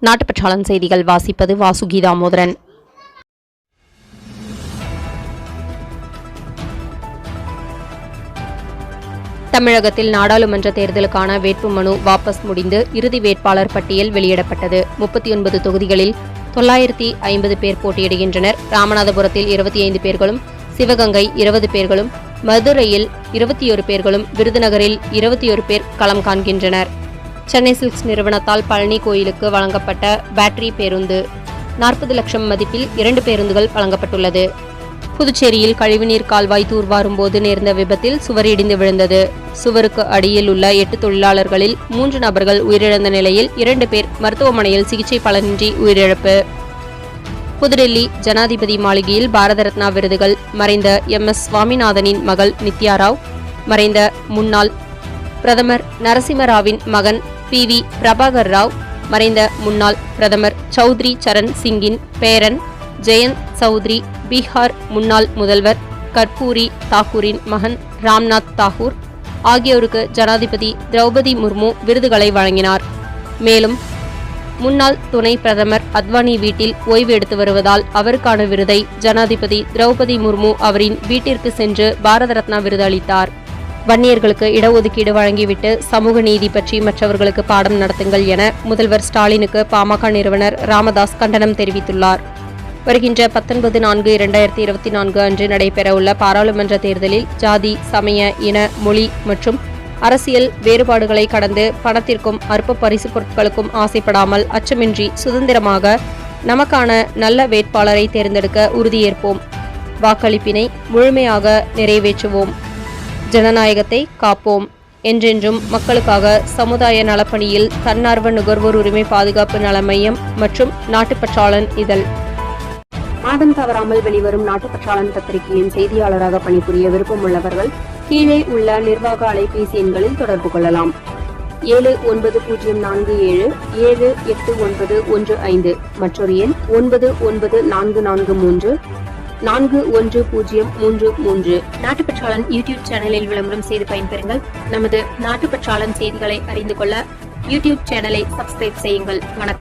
நாட்டுப்பற்றாளன் செய்திகள் வாசிப்பது வாசுகி தாமோதரன். தமிழகத்தில் நாடாளுமன்ற தேர்தலுக்கான வேட்புமனு வாபஸ் முடிந்து இறுதி வேட்பாளர் பட்டியல் வெளியிடப்பட்டது. 39 தொகுதிகளில் 950 பேர் போட்டியிடுகின்றனர். ராமநாதபுரத்தில் 25 பேர்களும், சிவகங்கை 20 பேர்களும், மதுரையில் 21 பேர்களும், விருதுநகரில் 21 பேர் களம் காண்கின்றனர். சென்னை சில்க்ஸ் நிறுவனத்தால் பழனி கோயிலுக்கு வழங்கப்பட்ட பேட்டரி பேருந்து 40 லட்சம் மதிப்பில் 2 பேருந்துகள் வழங்கப்பட்டுள்ளது. புதுச்சேரியில் கழிவுநீர் கால்வாய் தூர்வாரும் போது நேர்ந்த விபத்தில் சுவர் இடிந்து விழுந்தது. சுவருக்கு அடியில் உள்ள 8 தொழிலாளர்களில் 3 நபர்கள் உயிரிழந்த நிலையில் 2 பேர் மருத்துவமனையில் சிகிச்சை பலனின்றி உயிரிழப்பு. புதுடெல்லி ஜனாதிபதி மாளிகையில் பாரத ரத்னா விருதுகள் மறைந்த MS சுவாமிநாதனின் மகள் நித்யா ராவ், மறைந்த முன்னாள் பிரதமர் நரசிம்மராவின் மகன் PV பிரபாகர் ராவ், மறைந்த முன்னாள் பிரதமர் சௌத்ரி சரண் சிங்கின் பேரன் ஜெயந்த் சௌத்ரி, பீகார் முன்னாள் முதல்வர் கர்பூரி தாக்கூரின் மகன் ராம்நாத் தாகூர் ஆகியோருக்கு ஜனாதிபதி திரௌபதி முர்மு விருதுகளை வழங்கினார். மேலும் முன்னாள் துணை பிரதமர் அத்வானி வீட்டில் ஓய்வு எடுத்து வருவதால் அவருக்கான விருதை ஜனாதிபதி திரௌபதி முர்மு அவரின் வீட்டிற்கு சென்று பாரத ரத்னா விருது அளித்தார். வன்னியர்களுக்கு இடஒதுக்கீடு வழங்கிவிட்டு சமூக நீதி பற்றி மற்றவர்களுக்கு பாடம் நடத்துங்கள் என முதல்வர் ஸ்டாலினுக்கு பாமக நிறுவனர் ராமதாஸ் கண்டனம் தெரிவித்துள்ளார். வருகின்ற 19/4/2024 அன்று நடைபெறவுள்ள பாராளுமன்ற தேர்தலில் ஜாதி, சமய, இன, மொழி மற்றும் அரசியல் வேறுபாடுகளை கடந்து பணத்திற்கும் அற்ப பரிசு பொருட்களுக்கும் ஆசைப்படாமல் அச்சமின்றி சுதந்திரமாக நமக்கான நல்ல வேட்பாளரை தேர்ந்தெடுக்க உறுதியேற்போம். வாக்களிப்பினை முழுமையாக நிறைவேற்றுவோம். ஜனநாயகத்தை காப்போம். என்றென்றும் மக்களுக்காக சமுதாய நலப்பணியில் தன்னார்வ நுகர்வோர் உரிமை பாதுகாப்பு நல மையம் மற்றும் நாட்டுப்பற்றாளன் இதழ். மாதம் தவறாமல் வெளிவரும் நாட்டுப்பற்றாளன் பத்திரிகையின் செய்தியாளராக பணிபுரிய விருப்பமுள்ளவர்கள் கீழே உள்ள நிர்வாக அலைபேசி எண்களில் தொடர்பு கொள்ளலாம். 7947789115 மற்றொரு எண் 9944341033. நாட்டுப்பற்றாளன் யூடியூப் சேனலில் விளம்பரம் செய்து பயன்பெறுங்கள். நமது நாட்டுப்பற்றாளன் செய்திகளை அறிந்து கொள்ள யூடியூப் சேனலை சப்ஸ்கிரைப் செய்யுங்கள். வணக்கம்.